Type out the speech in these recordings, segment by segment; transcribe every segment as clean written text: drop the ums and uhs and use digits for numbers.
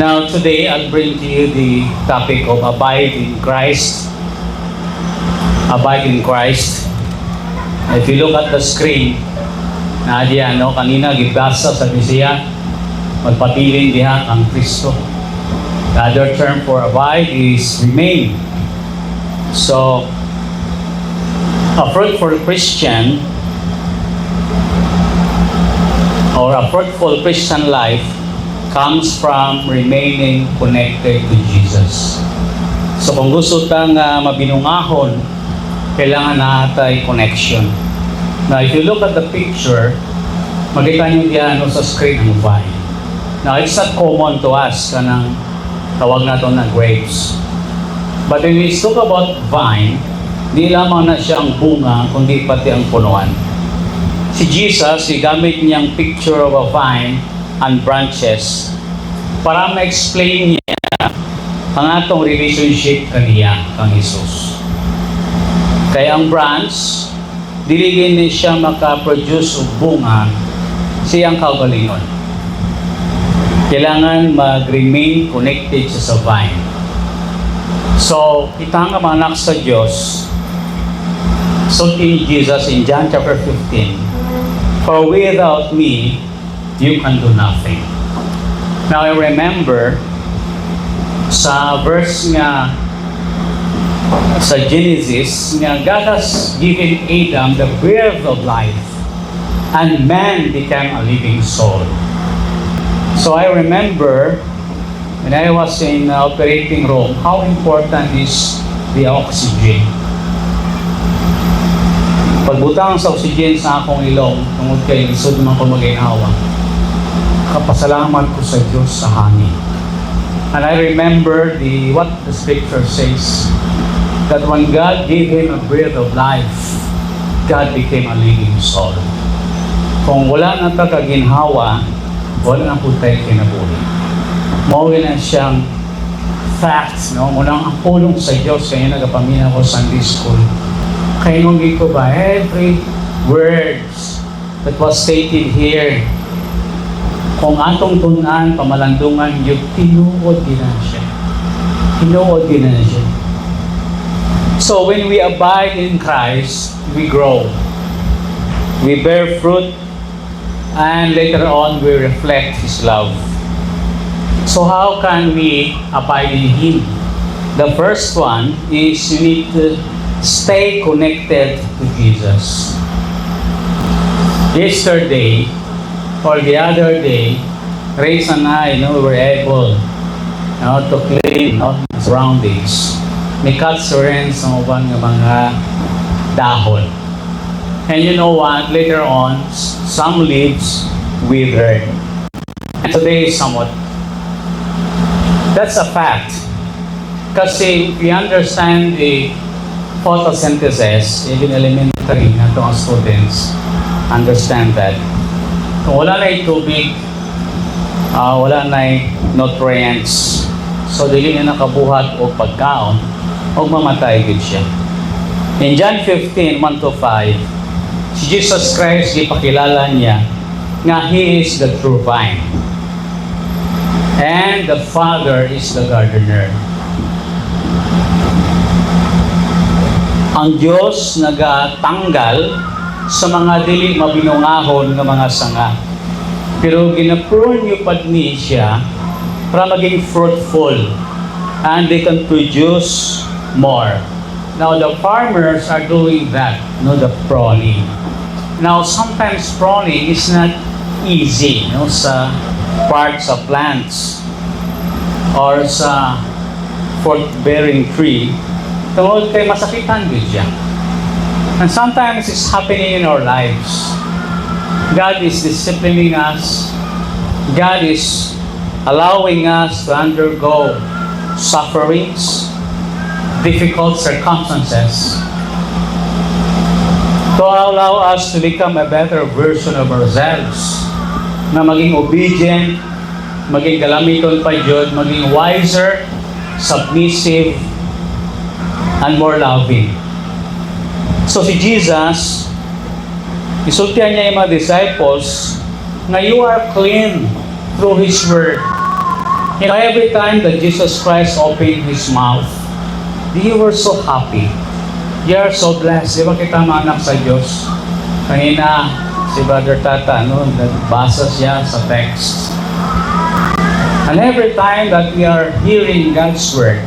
Now today, I'll bring to you the topic of abide in Christ. Abide in Christ. If you look at the screen, na diyan, kanina gibasa sa Bisaya, magpatiling diha ang Kristo. The other term for abide is remain. So, a fruitful Christian or a fruitful Christian life comes from remaining connected to Jesus. So kung gusto tang mabinungahon, kailangan natay connection. Now if you look at the picture, makita nyo diyan sa screen ang vine. Now it's not common to us, kanang tawag na ito na grapes. But when we talk about vine, di lamang na siya ang bunga, kundi pati ang punuan. Si Jesus, gamit niyang picture of a vine and branches para ma-explain niya ang atong relationship kaniya, kang Jesus. Kaya ang branch, diligin niya siya makaproduce o bunga siyang kaugalingon. Kailangan mag-remain connected sa vine. So, kita nga mga anak sa Diyos, sulti ni Jesus in John chapter 15, "For without me, you can do nothing." Now, I remember sa verse nga sa Genesis nga God has given Adam the breath of life and man became a living soul. So I remember when I was in operating room, how important is the oxygen. Pagbutang sa oxygen sa akong ilong, tungod kay lisod man ko mag-inawa, kapasalamat ko sa Diyos sa hangin. And I remember what the scripture says, that when God gave him a breath of life, God became a living soul. Kung wala na ta kaginhawa, wala na po tayo kinabuhi. Mauwi na siyang facts, no? Munang ang pulong sa Diyos, kaya nagapamina ko sa Sunday school. Kaya nung ko ba, every words that was stated here, kung atong tunan, pamalandungan, yung tinuod din na siya. Tinuod din na siya. So when we abide in Christ, we grow. We bear fruit, and later on, we reflect His love. So how can we abide in Him? The first one is you need to stay connected to Jesus. Yesterday, or the other day, Grace and I, were able to clean surroundings. May cuts rin sa mga dahon. And you know what? Later on, some leaves withered. And today is somewhat. That's a fact. Kasi we understand the photosynthesis, even elementary na itong students understand that. Kung wala na tubig, wala na nutrients, so dili na nakabuhat o pagkaon, o mamatay gid siya. In John 15:1-5, si Jesus Christ, ipakilala niya nga He is the true vine and the Father is the gardener. Ang Diyos nagatanggal sa mga dili mabinungahon nga mga sanga. Pero ginaprune yung padni siya para maging fruitful and they can produce more. Now the farmers are doing that, the pruning. Now sometimes pruning is not easy, sa parts of plants or sa fruit-bearing tree. Tungod kay masakitan din siya. And sometimes it's happening in our lives. God is disciplining us. God is allowing us to undergo sufferings, difficult circumstances, to allow us to become a better version of ourselves, na maging obedient, maging galamiton pa Diyos, maging wiser, submissive, and more loving. So si Jesus, isultihan niya yung mga disciples na you are clean through His Word. Every time that Jesus Christ opened His mouth, you were so happy. You are so blessed. Di ba kita mga anak sa Diyos? Kanina, si Brother Tata, nagbasa siya sa text. And every time that we are hearing God's Word,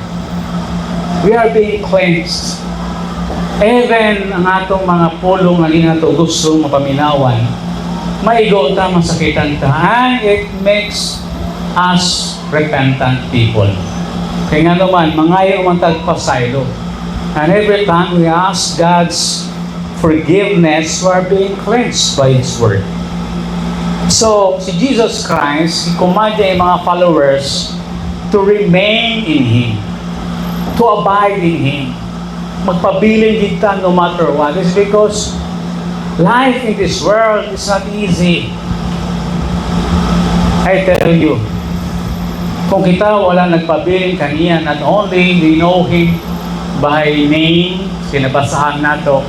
we are being cleansed. Even ang atong mga pulong na nato gusto mapaminawan, maigo ta, masakitan ta, and it makes us repentant people. Kaya nga naman, mangayo man tagpasaylo. And every time we ask God's forgiveness, we are being cleansed by His Word. So, si Jesus Christ, i-command niya yung mga followers to remain in Him, to abide in Him. Magpabiling kita no matter what. It's because life in this world is not easy. I tell you, kung kita wala nagpabiling kaniya, not only we know Him by name, sinabasahan nato,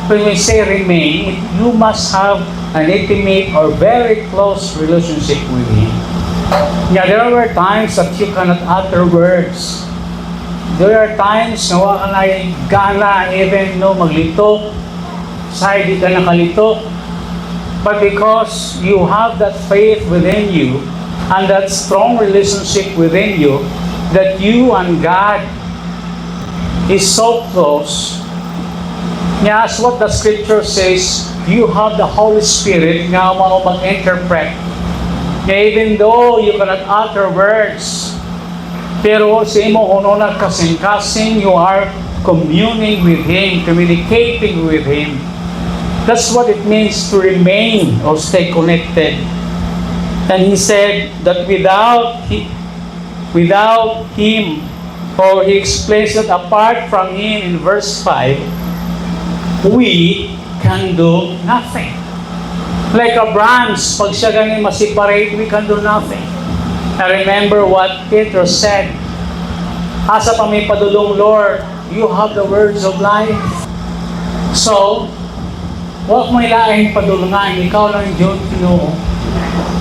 when we say remain, you must have an intimate or very close relationship with Him. Yeah, there were times that you cannot utter words. There are times na wala ka na gana, even maglito, sa hindi ka nakalito. But because you have that faith within you, and that strong relationship within you, that you and God is so close. Yes, what the scripture says, you have the Holy Spirit nga mo mag-interpret. Even though you cannot utter words, pero sa imo kuno nagkasing-kasing, you are communing with Him, communicating with Him. That's what it means to remain or stay connected. And He said that without Him, or He explains that apart from Him in verse 5, we can do nothing. Like a branch, pag siya ganing ma-separate, we can do nothing. I remember what Peter said, asa pa may padulong, Lord, you have the words of life. So, wag mo ilaing padulungan, ikaw lang Diyos, Ginoo.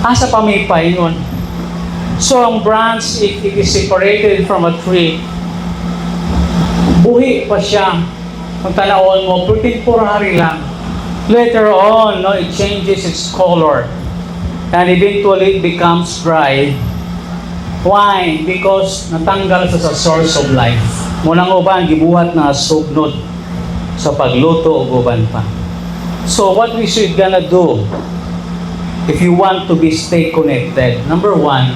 Asa pa may paingon. So, ang branch, if it is separated from a tree, buhi pa siya. Kung tanawon mo, temporary lang. Later on, it changes its color. And eventually, it becomes dry. Why? Because natanggal sa source of life. Munang uban, gibuhat na sugnod sa pagluto o uban pa. So, what we should gonna do if you want to stay connected? Number one,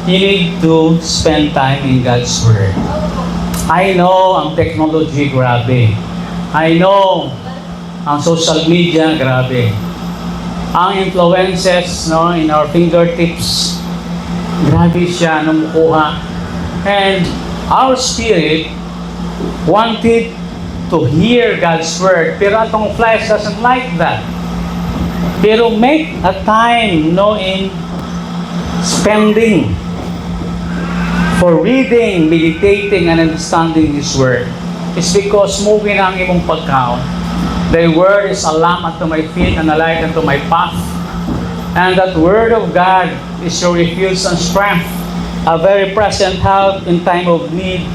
you need to spend time in God's Word. I know ang technology, grabe. I know ang social media, grabe. Ang influences in our fingertips, grabe siya namukuha. And our spirit wanted to hear God's Word, pero atong flesh doesn't like that. Pero make a time in spending for reading, meditating, and understanding His Word. It's because moving ang imong pagkaon. The Word is a lamp unto my feet and a light unto my path. And that Word of God is your refuge and strength, a very present help in time of need.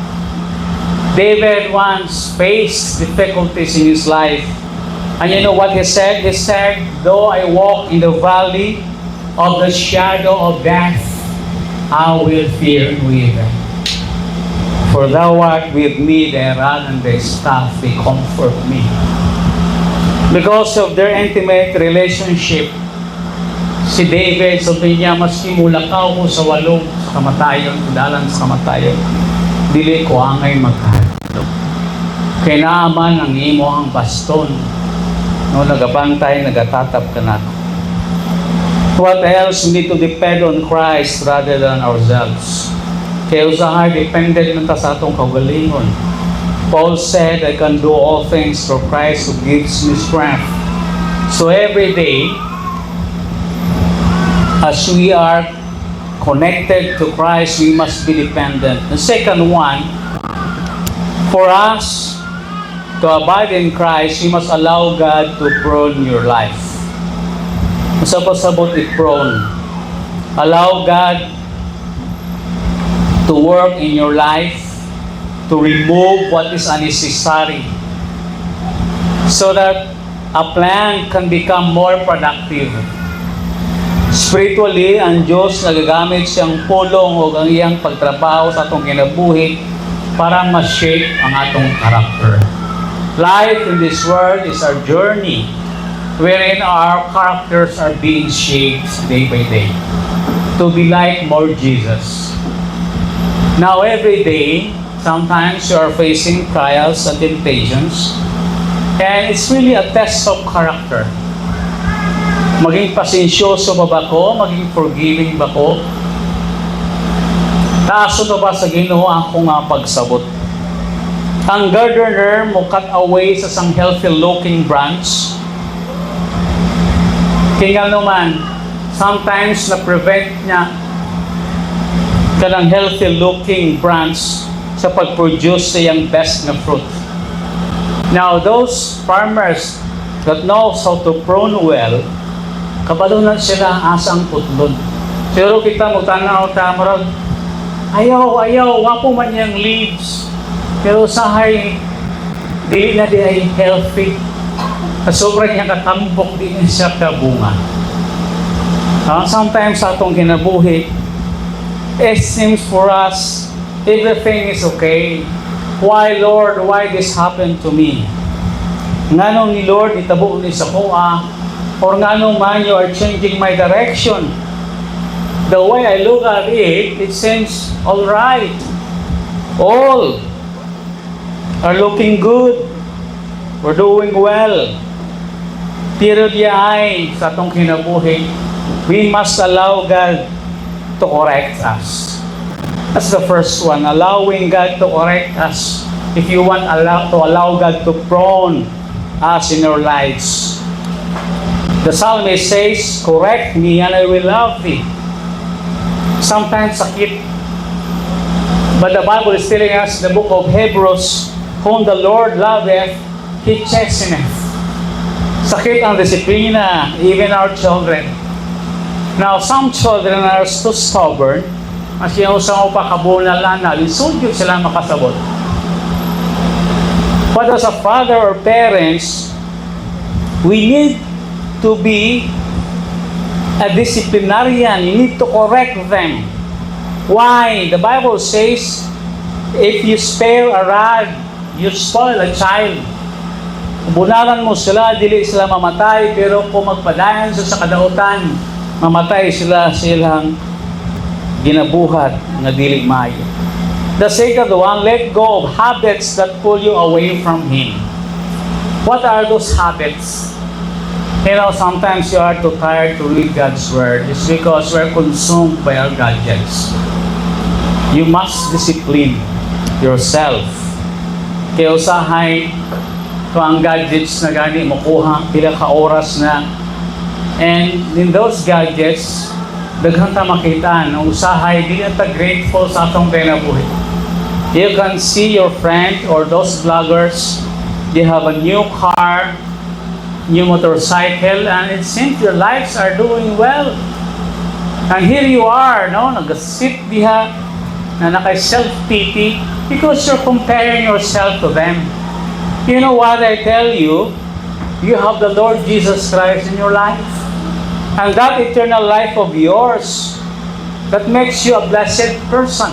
David once faced difficulties in his life. And you know what he said? He said, though I walk in the valley of the shadow of death, I will fear no evil. For thou art with me, thy rod and thy staff, they comfort me. Because of their intimate relationship, si David, sabi niya, maski mulakaw ko sa walong sa kamatayon, dalan sa kamatayon, dili ko angay magkahadlok. Kaya naaman ang imo ang baston, nagabantay, nagatatap ka na. What else? We need to depend on Christ rather than ourselves. Kaya usahay, dependent na ta sa atong kagalingon. Paul said, I can do all things through Christ who gives me strength. So every day, as we are connected to Christ, we must be dependent. The second one, for us to abide in Christ, we must allow God to prune your life. Masabot-sabot i-prune. Allow God to work in your life to remove what is unnecessary so that a plant can become more productive. Spiritually, ang Diyos nagagamit siyang pulong o ang iyang pagtrabaho sa atong kinabuhi para ma-shape ang atong character. Life in this world is our journey wherein our characters are being shaped day by day to be like more Jesus. Now, every day, sometimes you are facing trials and temptations, and it's really a test of character. Maging pasensyoso ba ko? Maging forgiving ba ko? Taaso na ba sa Ginoo akong pagsabot? Ang gardener mo cut away sa isang healthy-looking branch. Kaya naman, sometimes na-prevent niya kanang healthy-looking branch sa pag-produce sa iyang best na fruit. Now, those farmers that knows how to prune well, kabalunan sila asang putlon. Pero kita magtanaw tamarag, ayaw, wapo man yung leaves. Pero sahay, di na di ay healthy. Sobrang niya katambok, di na siya kabunga. Sometimes sa atong kinabuhi, it seems for us, everything is okay. Why, Lord? Why this happened to me? Nganong ni Lord, itabo ni sa kuha, or nganong man you are changing my direction. The way I look at it, it seems all right. All are looking good. We're doing well. Pero diay sa atong kinabuhi, we must allow God to correct us. That's the first one, allowing God to correct us. If you want to allow God to prune us in our lives. The psalmist says, correct me and I will love thee. Sometimes sakit. But the Bible is telling us in the book of Hebrews, whom the Lord loveth, He chasteneth. Sakit ang disiplina, even our children. Now, some children are too stubborn. Mas kinusang pa kabunalan na, lisod yun sila makasabot. But as a father or parents, we need to be a disciplinarian. You need to correct them. Why? The Bible says, if you spare a rod, you spoil a child. Bunalan mo sila, dili sila mamatay, pero kung magpadayan sa kadautan, mamatay sila silang ginabuhat na dili maayo. The second one, let go of habits that pull you away from Him. What are those habits? You know, sometimes you are too tired to read God's Word. It's because we're consumed by our gadgets. You must discipline yourself. Kaya usahay ito ang gadgets na gani makuha, pila ka oras na. And in those gadgets, daghang ta makita na usahay, di na ta grateful sa atong kinabuhi. You can see your friend or those vloggers, they have a new car, new motorcycle, and it seems their lives are doing well. And here you are, no, nag-sit diha, na naka-self-pity because you're comparing yourself to them. You know what I tell you? You have the Lord Jesus Christ in your life. And that eternal life of yours, that makes you a blessed person.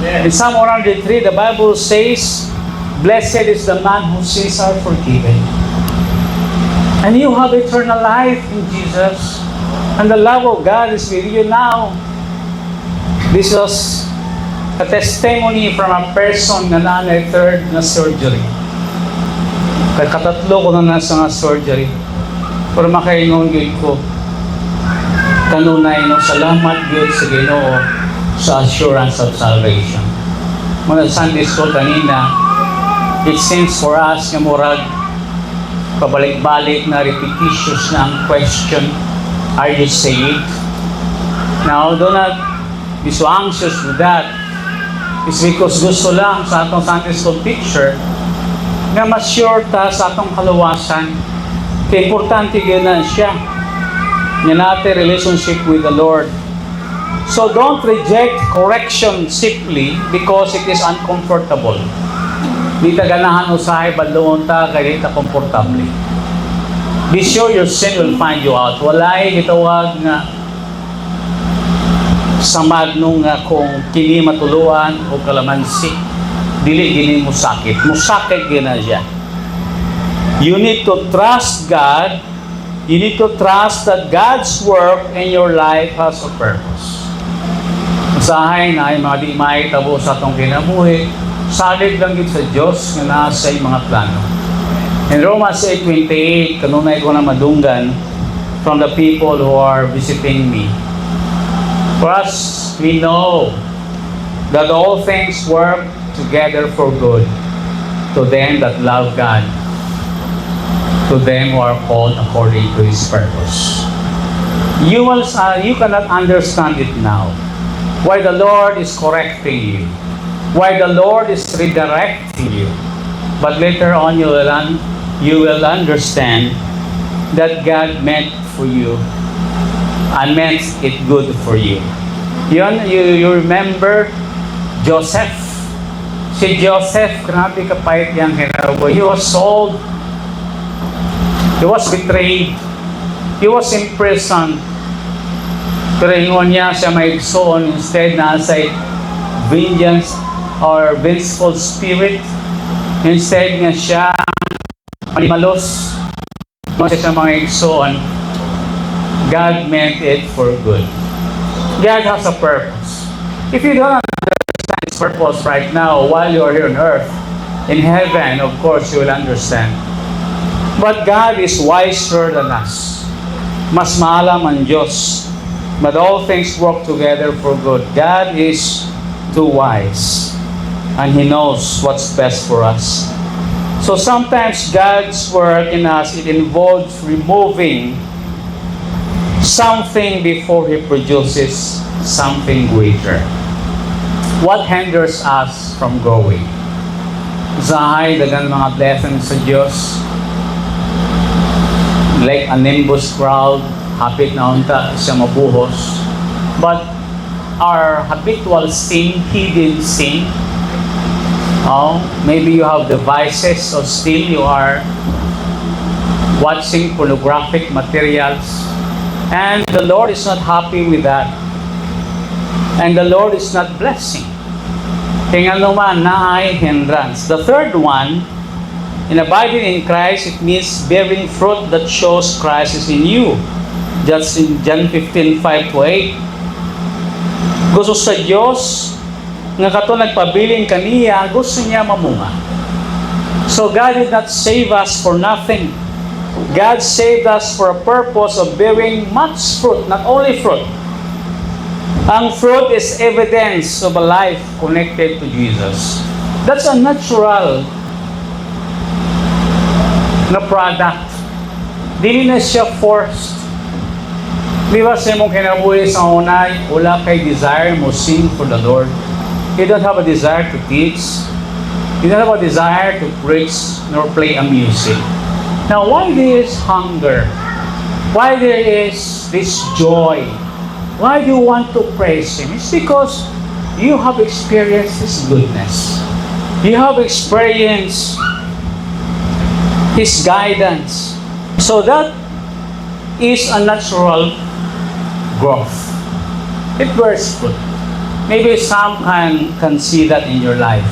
In Psalm 103, the Bible says, blessed is the man whose sins are forgiven. And you have eternal life in Jesus. And the love of God is with you now. This was a testimony from a person na nanay third na surgery. Katatlo ko na nasa nga surgery. Pero makaingon gid ko, kanunay no, salamat Diyos sa Ginoo sa assurance of salvation. Mga Sunday school kanina, it seems for us nga murag pabalik-balik na repetitious na ang question, are you saved? Now, do not be so anxious with that. It's because gusto lang sa atong Sunday school teacher nga ma-sure ta sa atong kaluwasan. Kaya importante yun na siya. Nga natin relationship with the Lord. So don't reject correction simply because it is uncomfortable. Di ta ganahan usahay badlongon ta kay di ta komportable. Be sure your sin will find you out. Walay gitawag nga samad nung kung kini matuluan o kalamansi. Dili gini mo sakit. Musakit gina siya. You need to trust God. You need to trust that God's work in your life has a purpose. Usahay na ay mga di mahitabo sa atong kinabuhi. Salig lang yun sa Diyos nga nasa mga plano. In Romans 8:28, kanunay ko na madunggan from the people who are visiting me. For us, we know that all things work together for good to them that love God, to them who are called according to His purpose. You cannot understand it now. Why the Lord is correcting you. Why the Lord is redirecting you. But later on, you will understand that God meant for you and meant it good for you. You remember Joseph. Si Joseph, grabe kapait yang kinabuhi. He was sold. He was betrayed. He was imprisoned. Pero ingon niya siya may igsoon instead na sa vengeance or vengeful spirit. Instead nga siya manimalos. Kasi sa mga igsoon, God meant it for good. God has a purpose. If you don't understand His purpose right now while you are here on earth, in heaven, of course, you will understand. But God is wiser than us. Mas maalam ang Diyos. But all things work together for good. God is too wise. And He knows what's best for us. So sometimes God's work in us, it involves removing something before He produces something greater. What hinders us from growing? Zahay, dagan mga blessings sa Diyos. Like a nimbus crowd, hapit na unta siya mabuhos. But our habitual sin, hidden sin, maybe you have devices or still you are watching pornographic materials and the Lord is not happy with that. And the Lord is not blessing. Kaya naman na ay hindrance. The third one, in abiding in Christ, it means bearing fruit that shows Christ is in you. Just in John 15:5-8. Gusto sa Diyos, nga kato nagpabiling kaniya, gusto niya mamunga. So God did not save us for nothing. God saved us for a purpose of bearing much fruit, not only fruit. Ang fruit is evidence of a life connected to Jesus. That's a natural na product. Dili na siya forced. Di ba sa imong kinabuhi sa unay, wala kay desire mo sing for the Lord. You don't have a desire to teach. You don't have a desire to preach nor play a music. Now, why there is hunger? Why there is this joy? Why do you want to praise Him? It's because you have experienced His goodness. You have experienced His guidance. So that is a natural growth. It bears fruit. Maybe some can see that in your life.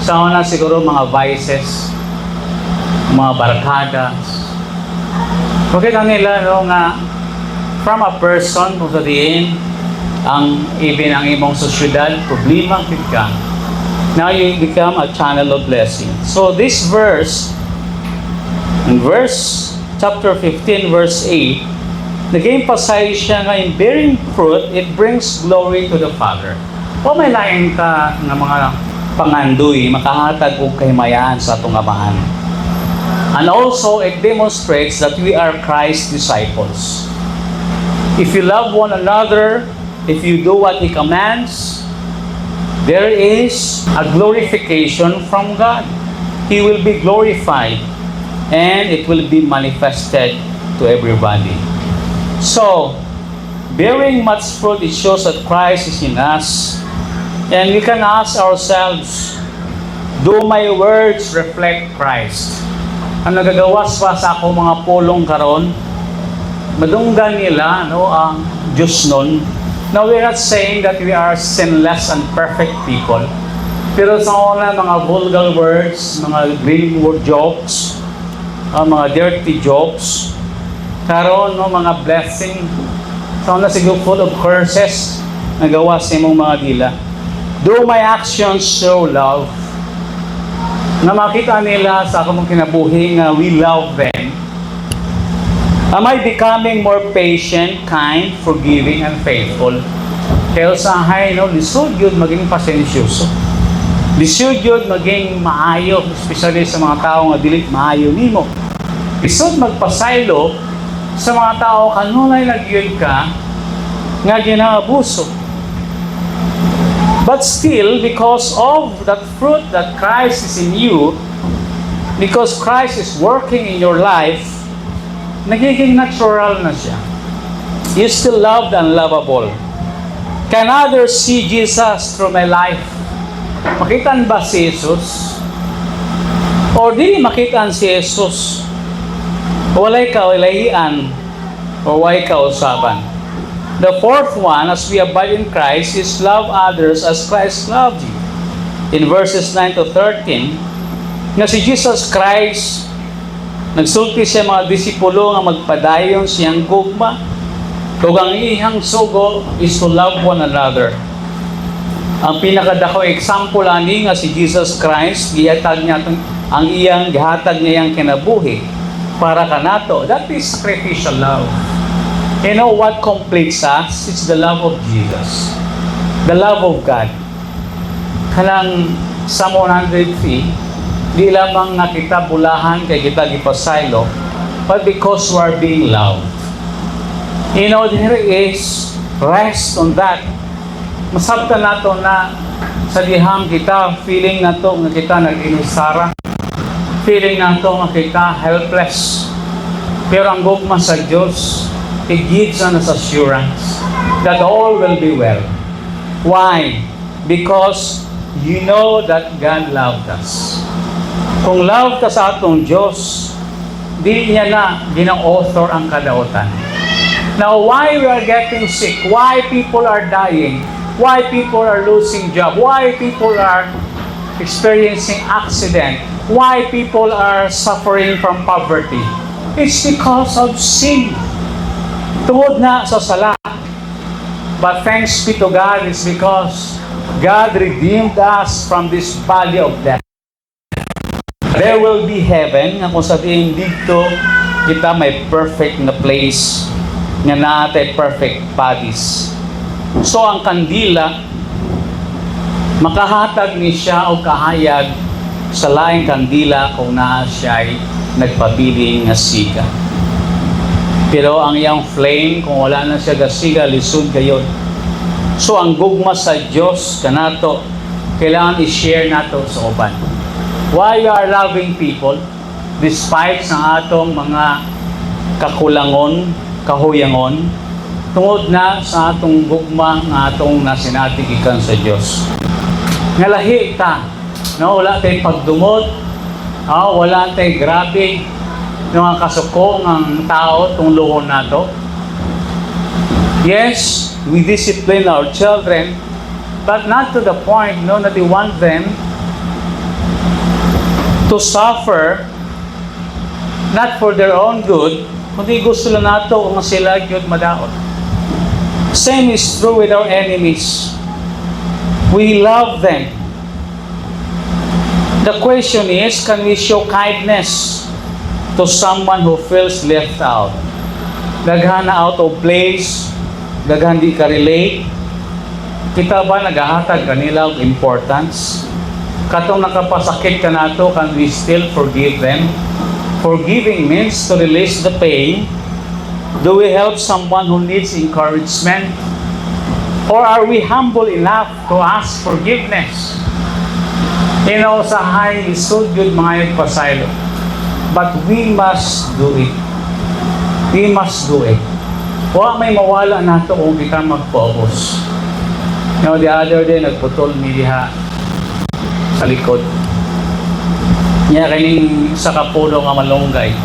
Sa una siguro mga vices, mga barkadas. Pakita nila nga from a person kung sa diin ang even ang imong sosyedad, problema ka. Now you become a channel of blessing. So this verse, in chapter 15, verse 8, nag-emphasize siya nga in bearing fruit, it brings glory to the Father. O may laing ka ng mga pangandoy, makahatag og kahimayan sa atong amahan. And also, it demonstrates that we are Christ's disciples. If you love one another, if you do what He commands, there is a glorification from God. He will be glorified and it will be manifested to everybody. So, bearing much fruit, it shows that Christ is in us. And we can ask ourselves, do my words reflect Christ? Ang nagagawas pa sa ako mga pulong karon, madunggan nila ang Diyos nun. Now, we're not saying that we are sinless and perfect people. Pero sa una, mga vulgar words, mga green word jokes, mga dirty jokes, karon mga blessing, sa una siguro full of curses, nagawa sa imong mga dila. Do my actions show love? Na makita nila sa akong kinabuhi nga we love them. Am I becoming more patient, kind, forgiving, and faithful? Kaya usahay, lisod yun maging pasensyoso. Lisod yun maging maayo, especially sa mga tao nga dili maayo nimo. Lisod magpasaylo sa mga tao kanunay nagyod ka nga ginaabuso. But still, because of that fruit that Christ is in you, because Christ is working in your life, nagiging natural na siya. You still loved and lovable. Can others see Jesus through my life? Makitaan ba si Jesus? O di makitaan si Jesus? Walay ka walayan o walay ka usapan. The fourth one, as we abide in Christ, is love others as Christ loved you. In verses 9 to 13, na si Jesus Christ, nagsulti siya mga disipulo nga magpadayon siyang gugma. Kung ang iyang sugo is to love one another. Ang pinakadako example ani nga si Jesus Christ, gihatag niya ang iyang gihatag niya yang kinabuhi para kanato. That is sacrificial love. You know what completes us? It's the love of Jesus. The love of God. Kanang Psalm 103, di lamang nga kita bulahan kay kita gipasaylo, but because we are being loved. You know, there is rest on that. Masabta nato na sa dihang kita, feeling nato nga kita nag-inusara. Feeling nato nga kita helpless. Pero ang gugma sa Diyos, it gives us assurance that all will be well. Why? Because you know that God loved us. Kung love ka sa atong Diyos, di niya na gina-author ang kadautan. Now, why we are getting sick? Why people are dying? Why people are losing job? Why people are experiencing accident? Why people are suffering from poverty? It's because of sin. Tungod na sa sala. But thanks be to God, it's because God redeemed us from this valley of death. There will be heaven, nga kung sabihin dito, kita may perfect na place, nga natin perfect bodies. So ang kandila, makahatag ni siya o kahayag sa laing kandila kung naa siya'y nagpabiling nga siga. Pero ang iyang flame, kung wala na siya gasiga, lisod kayo. So ang gugma sa Diyos, kanato, kailangan i-share nato sa uban. Why you are loving people, despite sa atong mga kakulangon, kahuyangon, tungod na sa atong gugma nga atong nasinatigikan sa Diyos. Ngalahi ta, no? Wala tayong pagdumot, wala tayong grabe, yung mga kasuko ng tao itong luhon nato. Yes, we discipline our children, but not to the point that we want them to suffer, not for their own good, kundi gusto lang nato kung sila yun madaot. Same is true with our enemies. We love them. The question is, can we show kindness to someone who feels left out? Daghan na out of place, daghan di ka relate. Kita ba nagahatag kanila og importance? Katong nakapasakit ka nato, can we still forgive them? Forgiving means to release the pain. Do we help someone who needs encouragement? Or are we humble enough to ask forgiveness? Usahay, isod yun mga pasaylo. But we must do it. We must do it. Wa may mawala nato kung kita mag-focus. You know, the other day, nagputol ni diha sa likod. Niya kaning sa kapulo nga malunggay.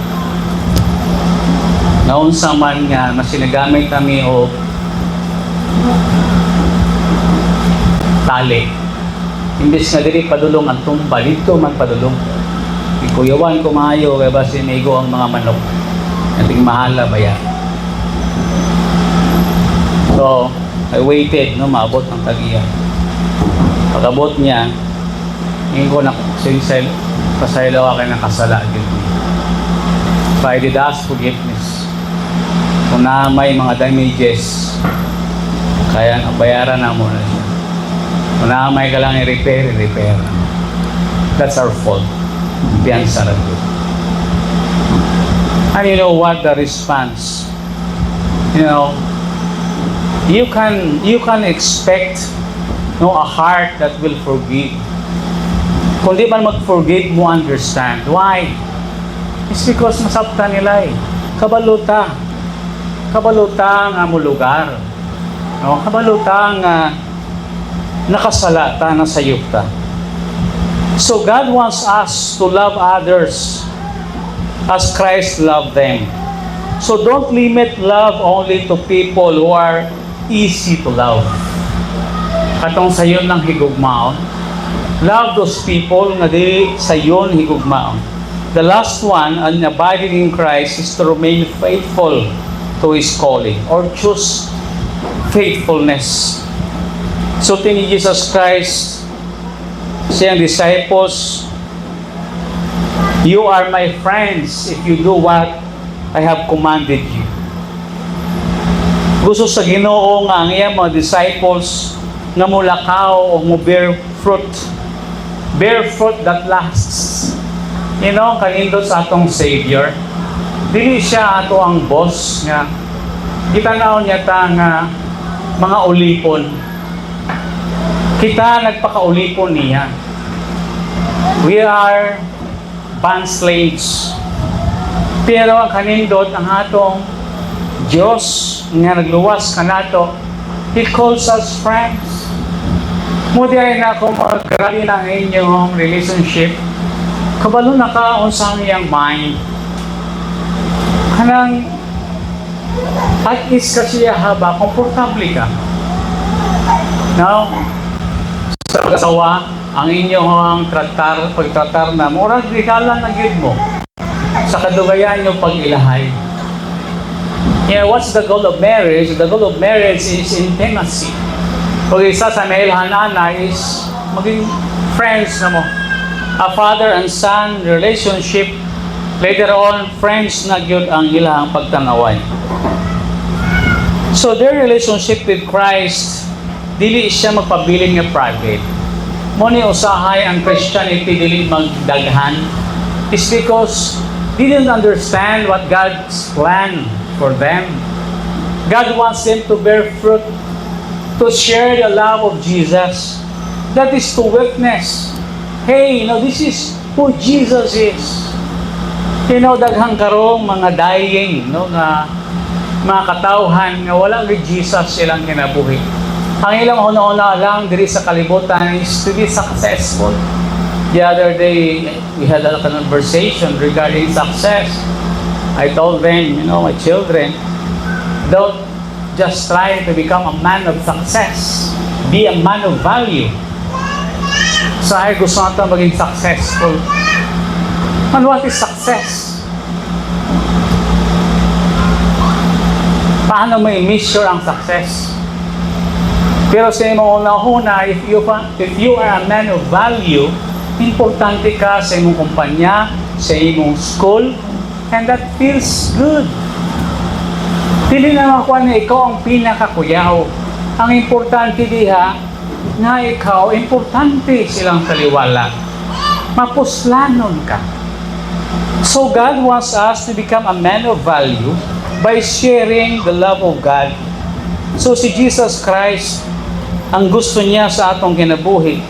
Naunsa man nga, masinagamit kami o tali. Imbis nga diri padulong ang tumba, dito man padulong. Ikuyawan ko maayo, kaya ba sinigo ang mga manok. Nating mahala ba yan? So, I waited, no, maabot ng tagiya. Pag-abot niya, ngayon ko na sinsel, pasaylaw ako ng kasala. So, I did ask forgiveness. Kung na may mga damages, kaya bayaran na muna siya. Kung na may ka lang i-repair. That's our fault. Piyansa na doon. And you know what the response? You know, you can expect, no, a heart that will forgive. Kung di man mag-forgive mo, understand. Why? It's because masabta nila eh. Kabaluta nga mo lugar. No? Kabaluta nga nakasalata na sayupta. So God wants us to love others as Christ loved them. So don't limit love only to people who are easy to love. Katong sayon lang higugmaon. Love those people nga di sayon higugmaon. The last one, an abiding in Christ, is to remain faithful to His calling or choose faithfulness. So ni Jesus Christ, siyang disciples, you are my friends if you do what I have commanded you. Gusto sa Ginoo nga ang iyang mga disciples nga mulakaw o mo bear fruit that lasts. You know, kanindot sa atong Savior, dili siya ato ang boss nga gitanaw niya ta nga mga ulipon. Kita nagpakaulipon niya. We are bond slaves. Pero ang kanindot ang atong Diyos nga nagluwas kanato, He calls us friends. Mudi ay na kung magkarali ng inyong relationship, kabalo na ka unsang iyang mind. Kanang at is kasi haba, komportable ka. Now, sa pag-asawa, ang inyong pagtratar na, murag di ka lang nag-give mo. Sa kadugayan nyo pag-ilahay. Yeah, what's the goal of marriage? The goal of marriage is intimacy. Pag isa sa mailhanana is maging friends na mo. A father and son relationship, later on, friends na gyud ang ilang pagtanaway. So their relationship with Christ, dili siya magpabilin nga private. Muni usahay ang Christianity dili magdaghan is because they didn't understand what God's plan for them. God wants them to bear fruit, to share the love of Jesus. That is to witness. Hey, this is who Jesus is. Daghang karong mga dying, nga mga katawhan nga wala ni Jesus silang kinabuhi. Ang ilang una-una lang diri sa kalibutan is to be successful. The other day, we had a conversation regarding success. I told them, my children, don't just try to become a man of success. Be a man of value. So ay gusto natin maging successful. And what is success? Paano may measure ang success? Pero sa imong una-una, if you are a man of value, importante ka sa imong kumpanya, sa imong school, and that feels good. Dili na makuha na ikaw ang pinakakuyaw. Ang importante diha, na ikaw, importante silang taliwala. Mapuslanon ka. So God wants us to become a man of value by sharing the love of God. So si Jesus Christ, ang gusto niya sa atong kinabuhi,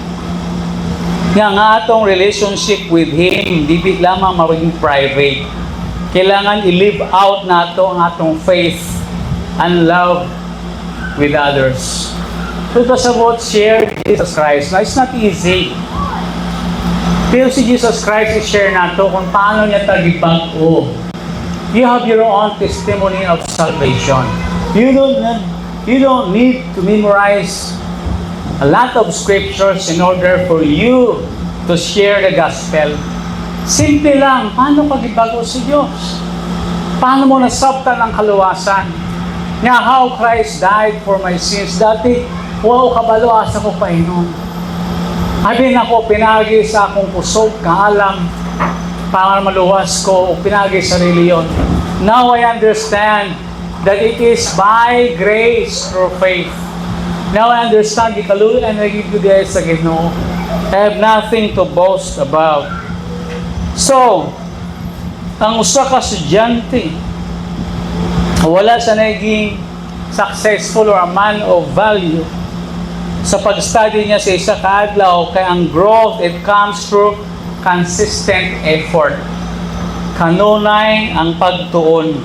nga atong relationship with Him, di lamang maging private. Kailangan i-live out nato ang atong faith and love with others. So it was about share Jesus Christ. Now, it's not easy. Pero si Jesus Christ i-share nato kung paano niya tagibag-o. You have your own testimony of salvation. You don't need to memorize a lot of scriptures in order for you to share the gospel. Simple lang, paano pagibag-o si Diyos? Paano mo nasabtan ang kaluwasan? Nga how Christ died for my sins. Dati, wow, kabalo asa ko painom. Abi na ko, pinagi sa akong pusog, kaalam, para maluwas ko, o pinagi sa reliyon. Now I understand that it is by grace through faith. Now I understand the kaluyan na nagiging sa Ginoo. I have nothing to boast about. So, ang usa ka estudyante, wala sa naging successful or a man of value sa pag-study niya sa isa kaadlaw, kaya ang growth, it comes through consistent effort. Kanunay ang pagtuon.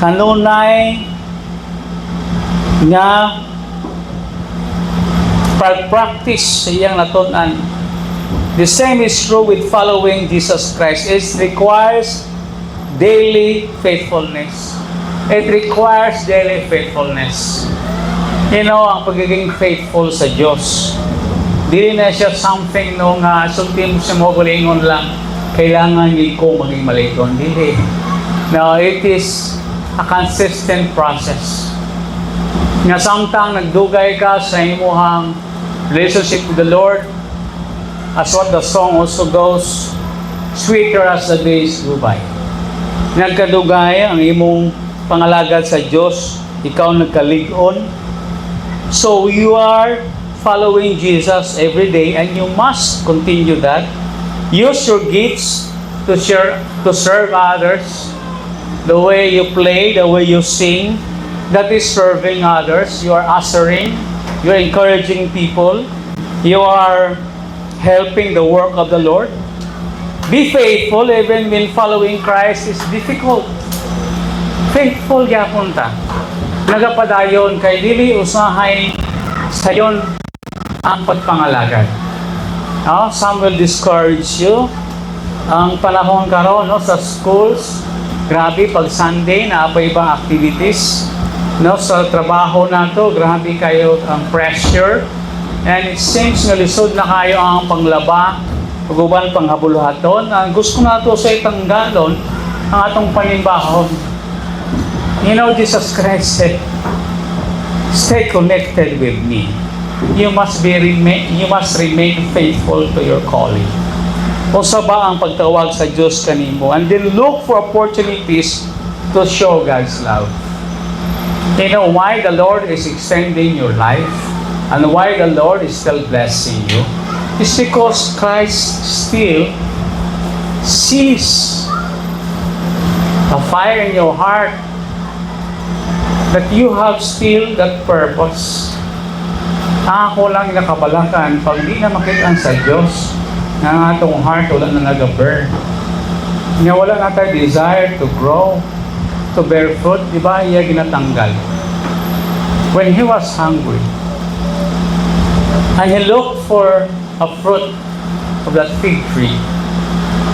Kanunay nga pag-practice sa iyang natunan. The same is true with following Jesus Christ. It requires daily faithfulness. It requires daily faithfulness. You know, ang pagiging faithful sa Diyos, dili na siya something nung sulti mo siya mo galingon lang, kailangan hindi ko maging maligon. Dili. No, it is a consistent process. Nga samtang nagdugay ka sa imuhang relationship with the Lord, as what the song also goes, sweeter as the days go by. Nagkadugay ang imong pangalagad sa Diyos, ikaw nagkalig-on. So you are following Jesus every day and you must continue that. Use your gifts to serve others. The way you play, the way you sing, that is serving others. You are ushering, you are encouraging people, you are helping the work of the Lord. Be faithful even when following Christ is difficult. Faithful gyapon ta. Nagapadayon kay dili usahay sayon ang pagpangalagad. Some will discourage you. Ang panahon karon sa schools, grabe pag Sunday na pa ibang activities. Sa trabaho nato, grabe kayo ang pressure. And it seems nga lisod na kayo ang panglaba, paguban panghabulhaton. Gusto nato sa itanggalon ang atong panimbahon. You know, Jesus Christ said, stay connected with me. You must remain faithful to your calling. Kung sa ba ang pagtawag sa Diyos kanimo, and then look for opportunities to show God's love. You know why the Lord is extending your life and why the Lord is still blessing you? It's because Christ still sees a fire in your heart that you have still that purpose. Ako lang nakabalakan pag di na makitaan sa Diyos na atong heart wala na nag-burn. Nga wala na tayo desire to grow, to bear fruit, di ba? Iya ginatanggal. When he was hungry, and he looked for a fruit of that fig tree,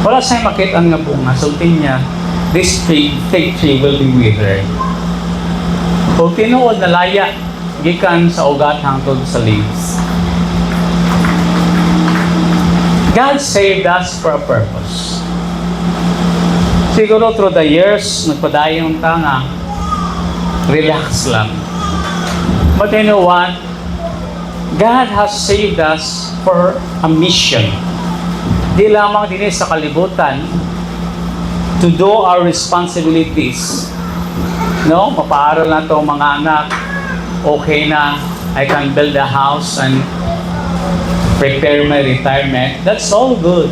wala sa'yo makitaan nga bunga. Sultin niya, this fig tree will be withered. Kung tinuod na laya, gikan sa ugat hangtod sa leaves. God saved us for a purpose. Siguro through the years, nagpadayon ta nga, relax lang. But you know what? God has saved us for a mission. Di lamang din sa kalibutan to do our responsibilities. No? Mapaaral na to mga anak. Okay na, I can build a house and prepare my retirement. That's all good.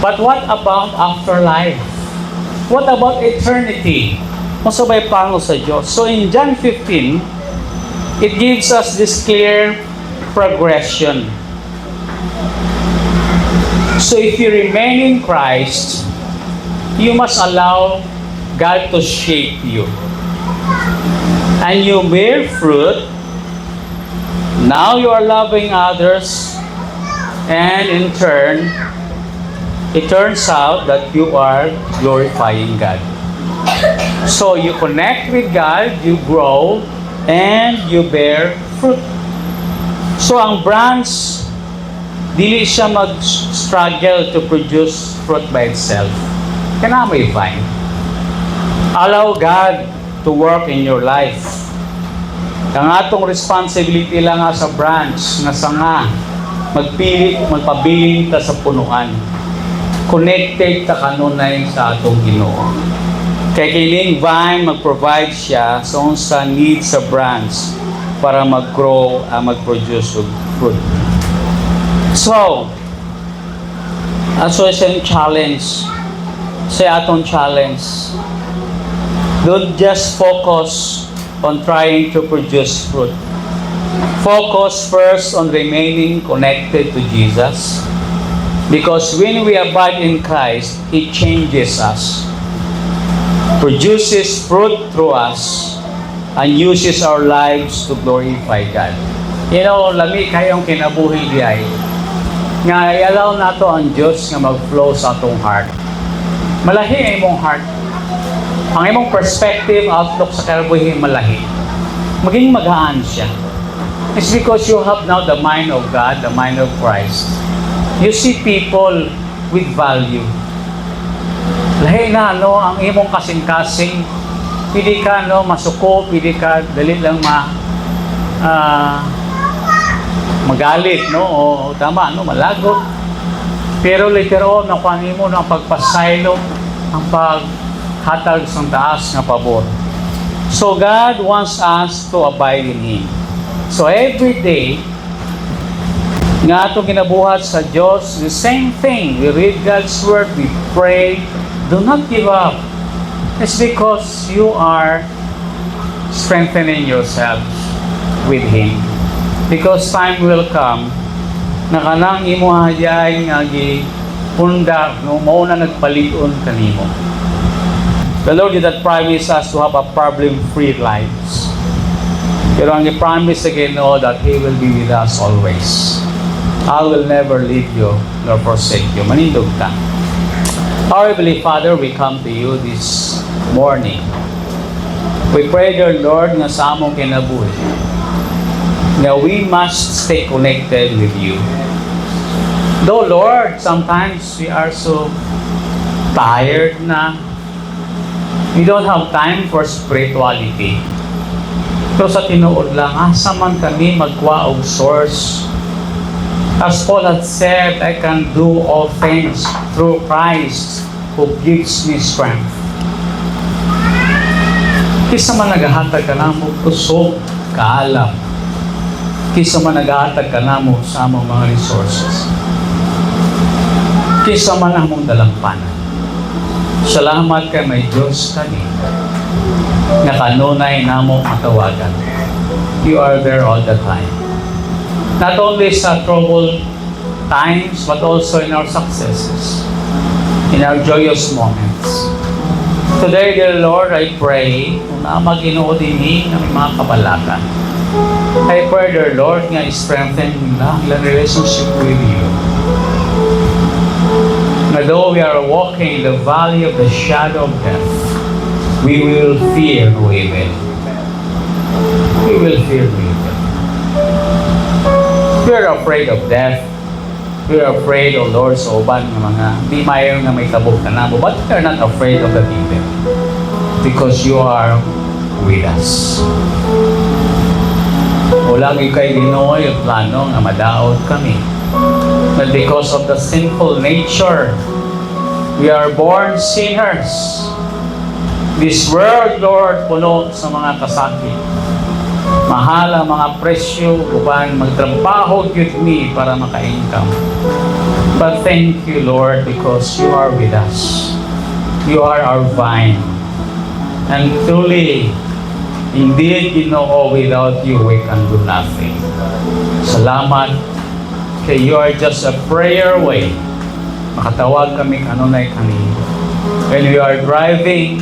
But what about afterlife? What about eternity? Masabay pango sa Diyos. So in John 15, it gives us this clear progression. So if you remain in Christ, you must allow God to shape you. and you bear fruit. Now you are loving others, and in turn, it turns out that you are glorifying God. So you connect with God, you grow, and you bear fruit. So ang branch, dili siya mag-struggle to produce fruit by itself. Kailangan may vine. Allow God to work in your life. Ang atong responsibility lang nga sa branch, nga sanga, magpabiling ta sa punuan. Connected ta kanunay sa atong Ginoo. Kay kining vine, mag-provide siya sa needs sa branch para mag-grow, mag-produce of fruit. So, association challenge, sa atong challenge, don't just focus on trying to produce fruit. Focus first on remaining connected to Jesus. Because when we abide in Christ, He changes us, produces fruit through us, and uses our lives to glorify God. You know, lami kayong kinabuhi diay, nga i-allow nato ang Diyos nga mag-flow sa atong heart. Malahi ang imong heart. Ang imong perspective, outlook sa kinabuhi, malahi. Maging magaan siya. It's because you have now the mind of God, the mind of Christ. You see people with value. Lahi na, ang imong kasing-kasing, pili ka, masuko, pili ka, dali lang magalit, o tama, malagot. Pero later on, nakuha mo ang pagpasaylo, ang paghatag sa taas nga pabor. So God wants us to abide in Him. So every day, nga itong ginabuhat sa Diyos, the same thing. We read God's Word, we pray. Do not give up. It's because you are strengthening yourselves with Him. Because time will come, na kanang imo hayay nga gipunda, mauna nagpaliton kanimo. The Lord did not promise us to have a problem-free lives. Pero ang i-promise again, that He will be with us always. I will never leave you nor forsake you. Manindog ta. Our Heavenly Father, we come to you this morning. We pray, dear Lord, nga sa among kinabuhi, na we must stay connected with you. Though, Lord, sometimes we are so tired na we don't have time for spirituality. Pero sa tinuod lang, asa man kami magkuha og source. As Paul had said, I can do all things through Christ who gives me strength. Kisa man nagahatag ka na mo kusog, kaalam. Kisa man nagahatag ka na mo sa among mga resources. Kisa man among dalampanan. Salamat kay may Diyos kani na kanunay namo matawagan. You are there all the time. Not only sa troubled times, but also in our successes, in our joyous moments. Today, dear Lord, I pray na mag-inuod din ng mga kabalakan. I pray, dear Lord, nga strengthen nila ang relationship with you. Na though we are walking in the valley of the shadow of death, we will fear no evil. We will fear no evil. We are afraid of death. We are afraid of Lord sa uban ng mga di mayon nga may tabok na namo. But we are not afraid of the evil. Because you are with us. Wala kay Ginoo yung plano nga madaot kami. But because of the sinful nature, we are born sinners. This world, Lord, puno sa mga kasakit. Mahal ang mga presyo, uban magtrabaho with me para maka-income. But thank you, Lord, because you are with us. You are our vine. And truly, indeed, Ginoo, without you, we can do nothing. Salamat, kay you are just a prayer away. Makatawag kami kanunay kanino. When we are driving,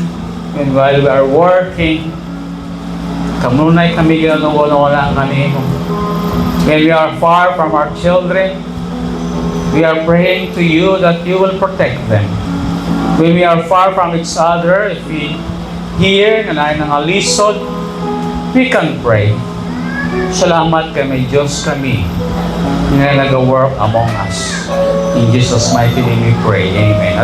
when while we are working, Kamunay kami ginagawa kami. When we are far from our children, we are praying to you that you will protect them. When we are far from each other, if we hear na nanganalisod, we can pray. Salamat kami, Diyos kami, na nag-work among us. In Jesus' mighty name we pray. Amen.